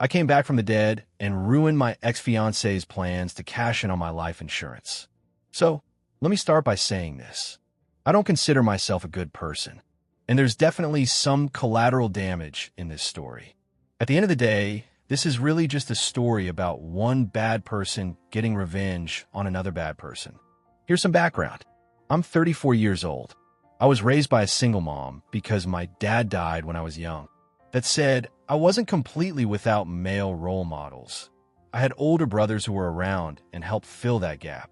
I came back from the dead and ruined my ex-fiancée's plans to cash in on my life insurance. So, let me start by saying this. I don't consider myself a good person, and there's definitely some collateral damage in this story. At the end of the day, this is really just a story about one bad person getting revenge on another bad person. Here's some background. I'm 34 years old. I was raised by a single mom because my dad died when I was young. That said, I wasn't completely without male role models. I had older brothers who were around and helped fill that gap.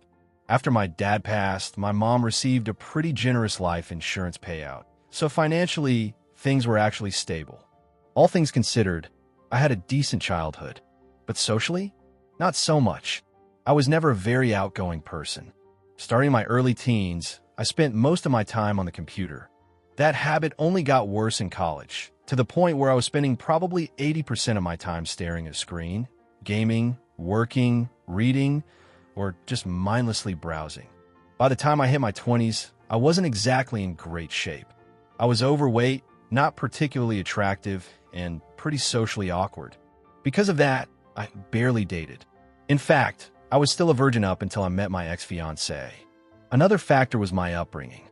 After my dad passed, my mom received a pretty generous life insurance payout, so financially, things were actually stable. All things considered, I had a decent childhood, but socially, not so much. I was never a very outgoing person. Starting my early teens, I spent most of my time on the computer. That habit only got worse in college, to the point where I was spending probably 80% of my time staring at a screen, gaming, working, reading, or just mindlessly browsing. By the time I hit my 20s, I wasn't exactly in great shape. I was overweight, not particularly attractive, and pretty socially awkward. Because of that, I barely dated. In fact, I was still a virgin up until I met my ex-fiancée. Another factor was my upbringing.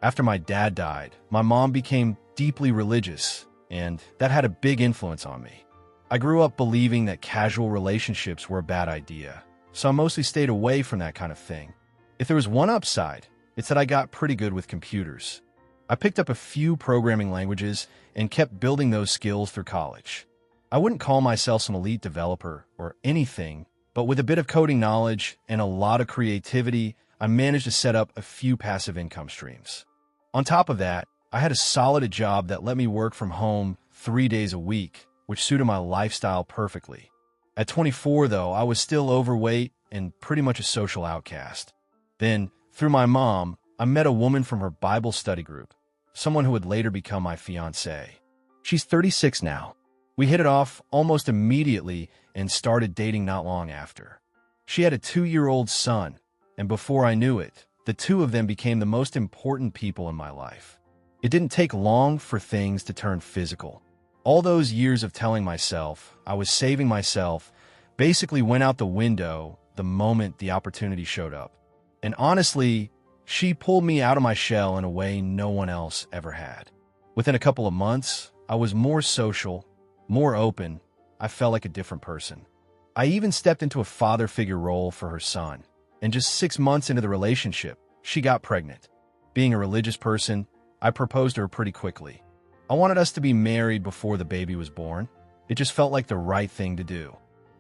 After my dad died, my mom became deeply religious, and that had a big influence on me. I grew up believing that casual relationships were a bad idea, so I mostly stayed away from that kind of thing. If there was one upside, it's that I got pretty good with computers. I picked up a few programming languages and kept building those skills through college. I wouldn't call myself some elite developer or anything, but with a bit of coding knowledge and a lot of creativity, I managed to set up a few passive income streams. On top of that, I had a solid job that let me work from home 3 days a week, which suited my lifestyle perfectly. At 24, though, I was still overweight and pretty much a social outcast. Then, through my mom, I met a woman from her Bible study group, someone who would later become my fiancée. She's 36 now. We hit it off almost immediately and started dating not long after. She had a 2-year-old son, and before I knew it, the two of them became the most important people in my life. It didn't take long for things to turn physical. All those years of telling myself I was saving myself basically went out the window the moment the opportunity showed up. And honestly, she pulled me out of my shell in a way no one else ever had. Within a couple of months, I was more social, more open. I felt like a different person. I even stepped into a father figure role for her son. And just 6 months into the relationship, she got pregnant. Being a religious person, I proposed to her pretty quickly. I wanted us to be married before the baby was born. It just felt like the right thing to do.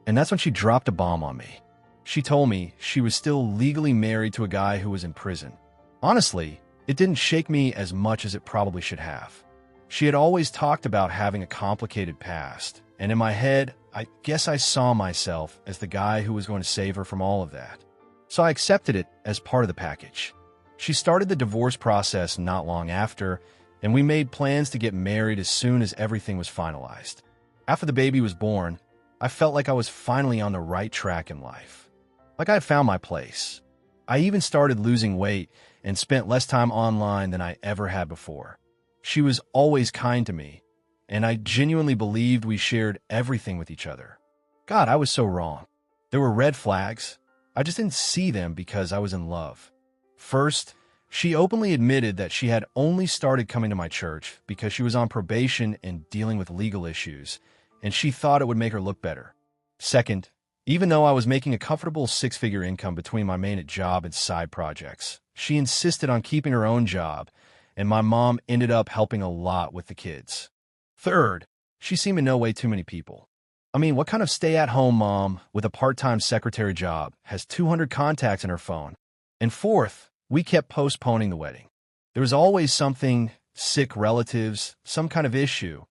And that's when she dropped a bomb on me. She told me she was still legally married to a guy who was in prison. Honestly, it didn't shake me as much as it probably should have. She had always talked about having a complicated past, and in my head, I guess I saw myself as the guy who was going to save her from all of that. So I accepted it as part of the package. She started the divorce process not long after, and we made plans to get married as soon as everything was finalized. After the baby was born, I felt like I was finally on the right track in life. Like I had found my place. I even started losing weight and spent less time online than I ever had before. She was always kind to me, and I genuinely believed we shared everything with each other. God, I was so wrong. There were red flags. I just didn't see them because I was in love. First, she openly admitted that she had only started coming to my church because she was on probation and dealing with legal issues, and she thought it would make her look better. Second, even though I was making a comfortable 6-figure income between my main job and side projects, she insisted on keeping her own job, and my mom ended up helping a lot with the kids. Third, she seemed to know way too many people. I mean, what kind of stay-at-home mom with a part-time secretary job has 200 contacts in her phone? And fourth, we kept postponing the wedding. There was always something, sick relatives, some kind of issue,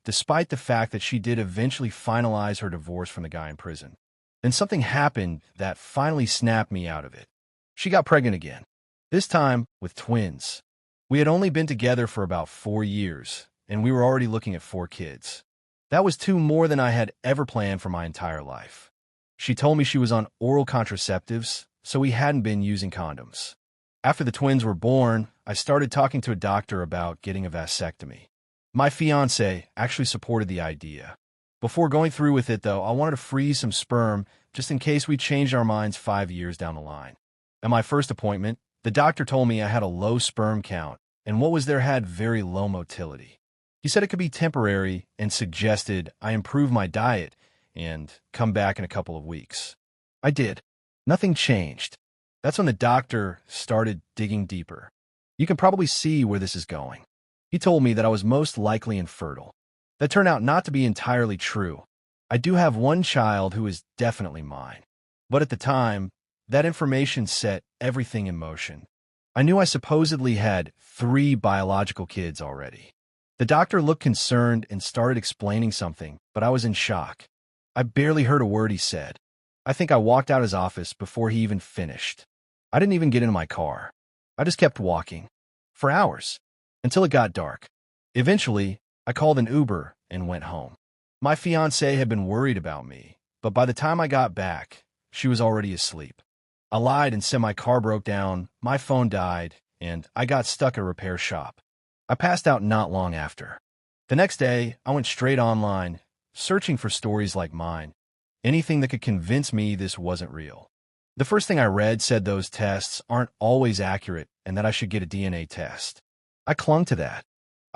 despite the fact that she did eventually finalize her divorce from the guy in prison. Then something happened that finally snapped me out of it. She got pregnant again, this time with twins. We had only been together for about 4 years, and we were already looking at 4 kids. That was 2 more than I had ever planned for my entire life. She told me she was on oral contraceptives, so we hadn't been using condoms. After the twins were born, I started talking to a doctor about getting a vasectomy. My fiancé actually supported the idea. Before going through with it, though, I wanted to freeze some sperm just in case we changed our minds 5 years down the line. At my first appointment, the doctor told me I had a low sperm count, and what was there had very low motility. He said it could be temporary and suggested I improve my diet and come back in a couple of weeks. I did. Nothing changed. That's when the doctor started digging deeper. You can probably see where this is going. He told me that I was most likely infertile. That turned out not to be entirely true. I do have one child who is definitely mine. But at the time, that information set everything in motion. I knew I supposedly had 3 biological kids already. The doctor looked concerned and started explaining something, but I was in shock. I barely heard a word he said. I think I walked out his office before he even finished. I didn't even get into my car. I just kept walking. For hours. Until it got dark. Eventually, I called an Uber and went home. My fiancée had been worried about me, but by the time I got back, she was already asleep. I lied and said my car broke down, my phone died, and I got stuck at a repair shop. I passed out not long after. The next day, I went straight online, searching for stories like mine, anything that could convince me this wasn't real. The first thing I read said those tests aren't always accurate and that I should get a DNA test. I clung to that.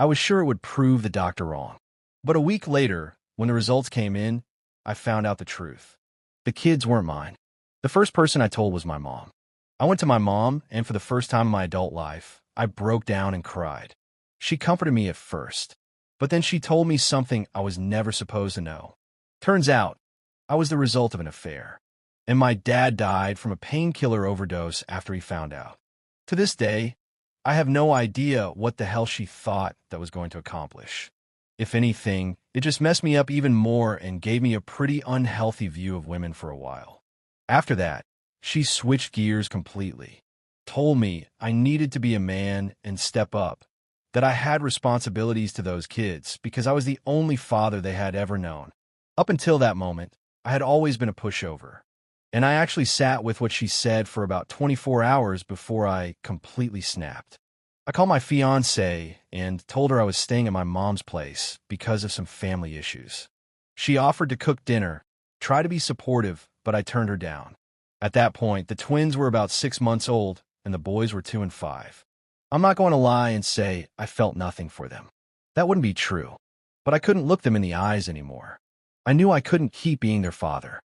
I was sure it would prove the doctor wrong. But a week later, when the results came in, I found out the truth. The kids weren't mine. The first person I told was my mom. I went to my mom, and for the first time in my adult life, I broke down and cried. She comforted me at first, but then she told me something I was never supposed to know. Turns out, I was the result of an affair, and my dad died from a painkiller overdose after he found out. To this day, I have no idea what the hell she thought that was going to accomplish. If anything, it just messed me up even more and gave me a pretty unhealthy view of women for a while. After that, she switched gears completely, told me I needed to be a man and step up, that I had responsibilities to those kids because I was the only father they had ever known. Up until that moment, I had always been a pushover, and I actually sat with what she said for about 24 hours before I completely snapped. I called my fiancée and told her I was staying at my mom's place because of some family issues. She offered to cook dinner, try to be supportive, but I turned her down. At that point, the twins were about 6 months old, and the boys were 2 and 5. I'm not going to lie and say I felt nothing for them. That wouldn't be true, but I couldn't look them in the eyes anymore. I knew I couldn't keep being their father.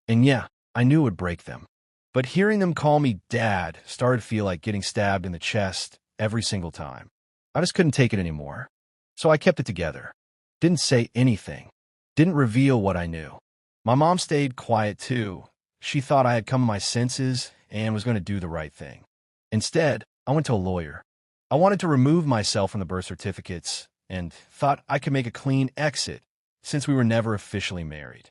And yeah, I knew it would break them. But hearing them call me dad started to feel like getting stabbed in the chest every single time. I just couldn't take it anymore. So I kept it together. Didn't say anything. Didn't reveal what I knew. My mom stayed quiet too. She thought I had come to my senses and was going to do the right thing. Instead, I went to a lawyer. I wanted to remove myself from the birth certificates and thought I could make a clean exit since we were never officially married.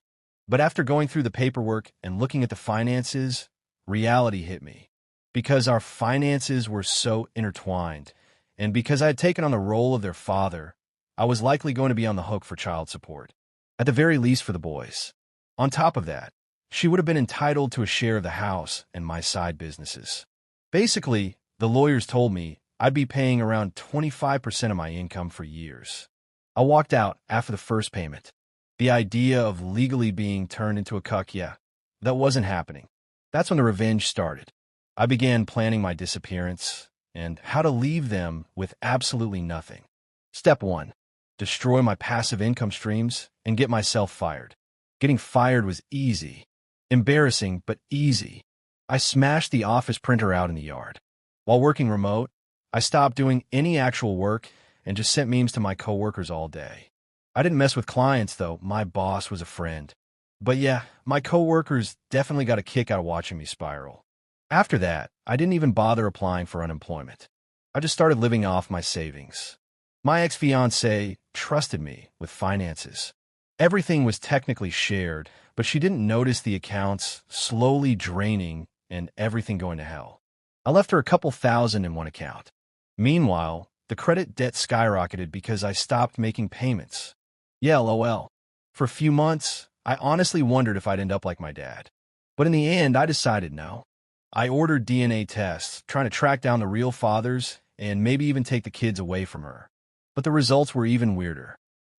But after going through the paperwork and looking at the finances, reality hit me. Because our finances were so intertwined, and because I had taken on the role of their father, I was likely going to be on the hook for child support, at the very least for the boys. On top of that, she would have been entitled to a share of the house and my side businesses. Basically, the lawyers told me I'd be paying around 25% of my income for years. I walked out after the first payment. The idea of legally being turned into a cuck, that wasn't happening. That's when the revenge started. I began planning my disappearance and how to leave them with absolutely nothing. Step 1. Destroy my passive income streams and get myself fired. Getting fired was easy. Embarrassing, but easy. I smashed the office printer out in the yard. While working remote, I stopped doing any actual work and just sent memes to my coworkers all day. I didn't mess with clients, though. My boss was a friend. But yeah, my coworkers definitely got a kick out of watching me spiral. After that, I didn't even bother applying for unemployment. I just started living off my savings. My ex-fiancée trusted me with finances. Everything was technically shared, but she didn't notice the accounts slowly draining and everything going to hell. I left her a couple thousand in one account. Meanwhile, the credit debt skyrocketed because I stopped making payments. Yeah, lol. For a few months, I honestly wondered if I'd end up like my dad. But in the end, I decided no. I ordered DNA tests, trying to track down the real fathers and maybe even take the kids away from her. But the results were even weirder.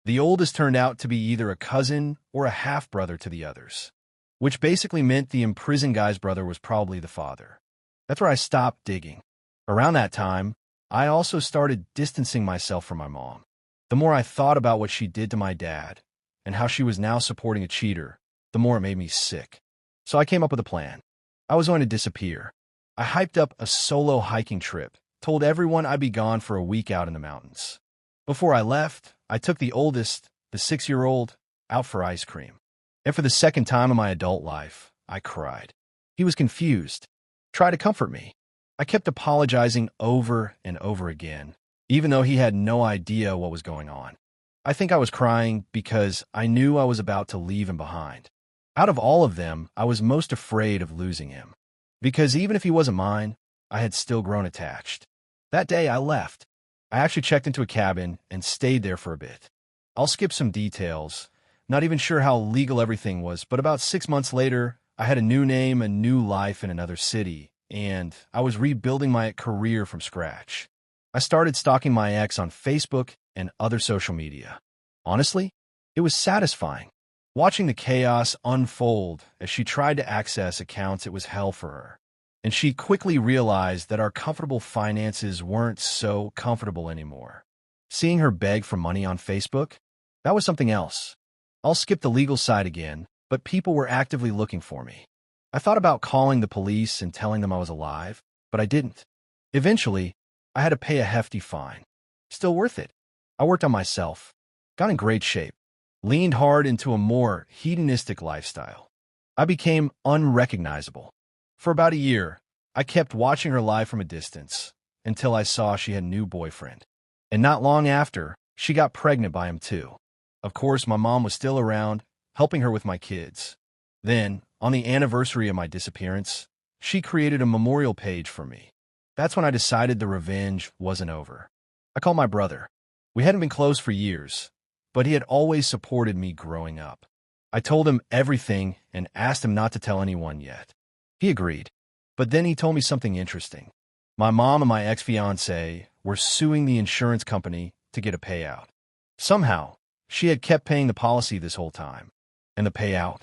The oldest turned out to be either a cousin or a half-brother to the others, which basically meant the imprisoned guy's brother was probably the father. That's where I stopped digging. Around that time, I also started distancing myself from my mom. The more I thought about what she did to my dad and how she was now supporting a cheater, the more it made me sick. So I came up with a plan. I was going to disappear. I hyped up a solo hiking trip, told everyone I'd be gone for a week out in the mountains. Before I left, I took the oldest, the 6-year-old, out for ice cream. And for the second time in my adult life, I cried. He was confused, tried to comfort me. I kept apologizing over and over again, even though he had no idea what was going on. I think I was crying because I knew I was about to leave him behind. Out of all of them, I was most afraid of losing him. Because even if he wasn't mine, I had still grown attached. That day, I left. I actually checked into a cabin and stayed there for a bit. I'll skip some details. Not even sure how legal everything was, but about 6 months later, I had a new name, a new life in another city, and I was rebuilding my career from scratch. I started stalking my ex on Facebook and other social media. Honestly, it was satisfying. Watching the chaos unfold as she tried to access accounts, it was hell for her. And she quickly realized that our comfortable finances weren't so comfortable anymore. Seeing her beg for money on Facebook, that was something else. I'll skip the legal side again, but people were actively looking for me. I thought about calling the police and telling them I was alive, but I didn't. Eventually, I had to pay a hefty fine. Still worth it. I worked on myself, got in great shape, leaned hard into a more hedonistic lifestyle. I became unrecognizable. For about a year, I kept watching her live from a distance until I saw she had a new boyfriend. And not long after, she got pregnant by him too. Of course, my mom was still around, helping her with my kids. Then, on the anniversary of my disappearance, she created a memorial page for me. That's when I decided the revenge wasn't over. I called my brother. We hadn't been close for years, but he had always supported me growing up. I told him everything and asked him not to tell anyone yet. He agreed, but then he told me something interesting. My mom and my ex-fiancée were suing the insurance company to get a payout. Somehow, she had kept paying the policy this whole time. And the payout?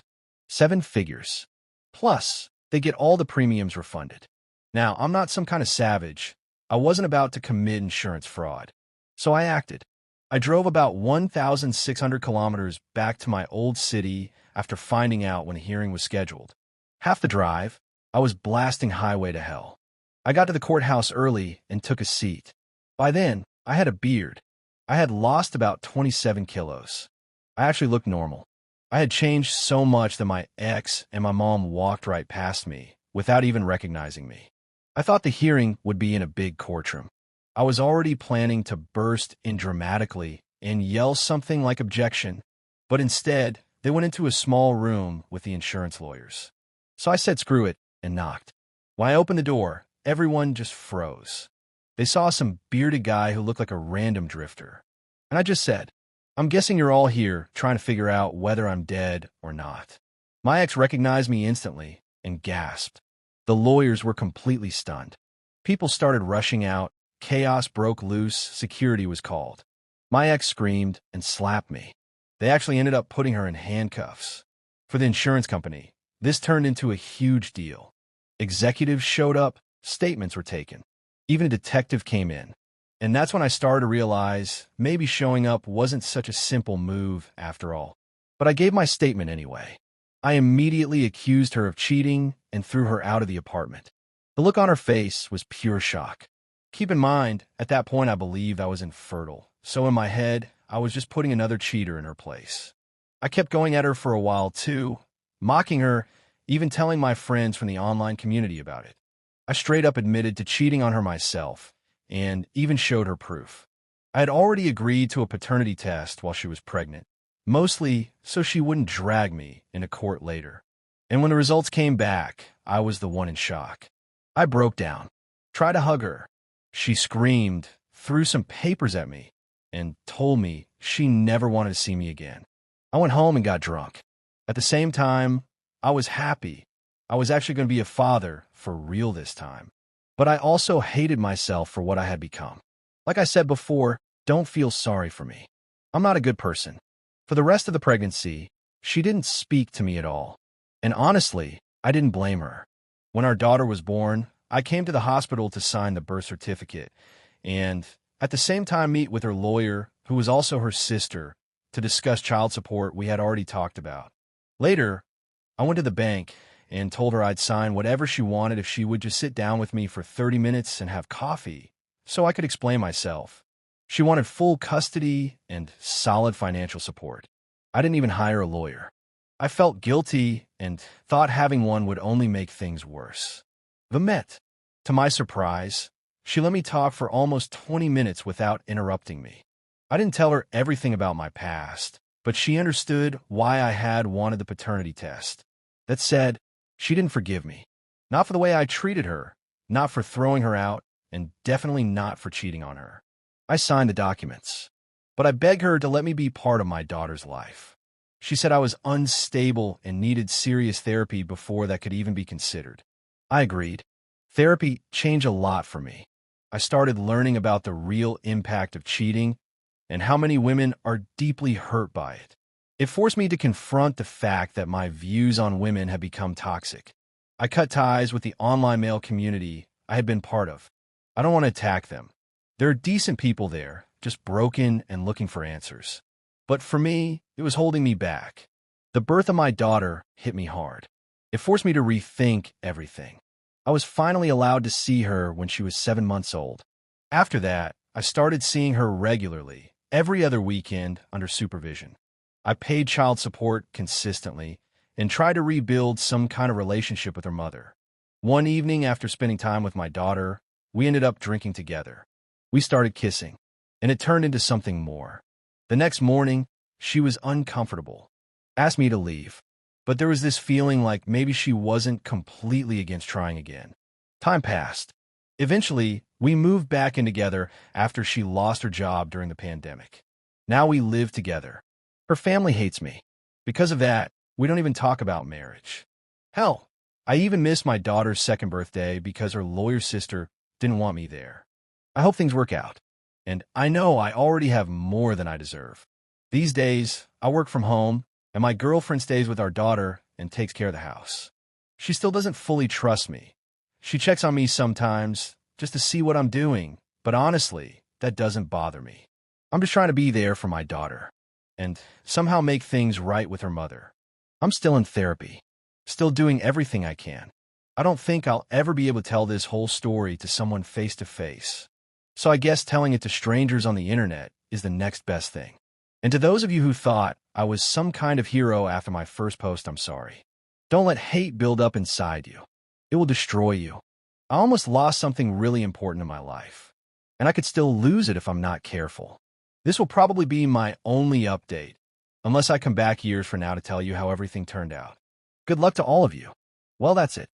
7 figures. Plus, they get all the premiums refunded. Now, I'm not some kind of savage. I wasn't about to commit insurance fraud. So I acted. I drove about 1,600 kilometers back to my old city after finding out when a hearing was scheduled. Half the drive, I was blasting highway to hell. I got to the courthouse early and took a seat. By then, I had a beard. I had lost about 27 kilos. I actually looked normal. I had changed so much that my ex and my mom walked right past me without even recognizing me. I thought the hearing would be in a big courtroom. I was already planning to burst in dramatically and yell something like objection, but instead, they went into a small room with the insurance lawyers. So I said screw it and knocked. When I opened the door, everyone just froze. They saw some bearded guy who looked like a random drifter. And I just said, I'm guessing you're all here trying to figure out whether I'm dead or not. My ex recognized me instantly and gasped. The lawyers were completely stunned. People started rushing out. Chaos broke loose. Security was called. My ex screamed and slapped me. They actually ended up putting her in handcuffs. For the insurance company, this turned into a huge deal. Executives showed up, statements were taken. Even a detective came in. And that's when I started to realize maybe showing up wasn't such a simple move after all. But I gave my statement anyway. I immediately accused her of cheating and threw her out of the apartment. The look on her face was pure shock. Keep in mind, at that point I believed I was infertile. So in my head, I was just putting another cheater in her place. I kept going at her for a while too, mocking her, even telling my friends from the online community about it. I straight up admitted to cheating on her myself, and even showed her proof. I had already agreed to a paternity test while she was pregnant, mostly so she wouldn't drag me into court later. And when the results came back, I was the one in shock. I broke down, tried to hug her. She screamed, threw some papers at me, and told me she never wanted to see me again. I went home and got drunk. At the same time, I was happy. I was actually going to be a father for real this time. But I also hated myself for what I had become. Like I said before, don't feel sorry for me. I'm not a good person. For the rest of the pregnancy, she didn't speak to me at all. And honestly, I didn't blame her. When our daughter was born, I came to the hospital to sign the birth certificate and, at the same time, meet with her lawyer, who was also her sister, to discuss child support we had already talked about. Later, I went to the bank and told her I'd sign whatever she wanted if she would just sit down with me for 30 minutes and have coffee so I could explain myself. She wanted full custody and solid financial support. I didn't even hire a lawyer. I felt guilty and thought having one would only make things worse. The Met. To my surprise, she let me talk for almost 20 minutes without interrupting me. I didn't tell her everything about my past, but she understood why I had wanted the paternity test. That said, she didn't forgive me. Not for the way I treated her, not for throwing her out, and definitely not for cheating on her. I signed the documents, but I begged her to let me be part of my daughter's life. She said I was unstable and needed serious therapy before that could even be considered. I agreed. Therapy changed a lot for me. I started learning about the real impact of cheating and how many women are deeply hurt by it. It forced me to confront the fact that my views on women had become toxic. I cut ties with the online male community I had been part of. I don't want to attack them. There are decent people there, just broken and looking for answers. But for me, it was holding me back. The birth of my daughter hit me hard. It forced me to rethink everything. I was finally allowed to see her when she was 7 months old. After that, I started seeing her regularly, every other weekend under supervision. I paid child support consistently and tried to rebuild some kind of relationship with her mother. One evening after spending time with my daughter, we ended up drinking together. We started kissing, and it turned into something more. The next morning, she was uncomfortable, asked me to leave, but there was this feeling like maybe she wasn't completely against trying again. Time passed. Eventually, we moved back in together after she lost her job during the pandemic. Now we live together. Her family hates me. Because of that, we don't even talk about marriage. Hell, I even missed my daughter's second birthday because her lawyer's sister didn't want me there. I hope things work out. And I know I already have more than I deserve. These days, I work from home, and my girlfriend stays with our daughter and takes care of the house. She still doesn't fully trust me. She checks on me sometimes just to see what I'm doing, but honestly, that doesn't bother me. I'm just trying to be there for my daughter and somehow make things right with her mother. I'm still in therapy, still doing everything I can. I don't think I'll ever be able to tell this whole story to someone face to face. So I guess telling it to strangers on the internet is the next best thing. And to those of you who thought I was some kind of hero after my first post, I'm sorry. Don't let hate build up inside you. It will destroy you. I almost lost something really important in my life, and I could still lose it if I'm not careful. This will probably be my only update, unless I come back years from now to tell you how everything turned out. Good luck to all of you. Well, that's it.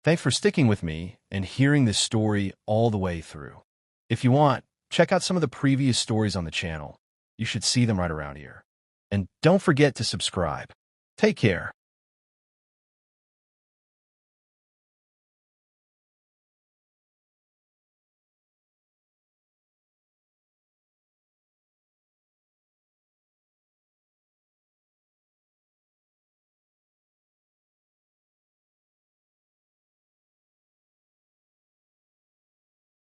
Thanks for sticking with me and hearing this story all the way through. If you want, check out some of the previous stories on the channel. You should see them right around here. And don't forget to subscribe. Take care.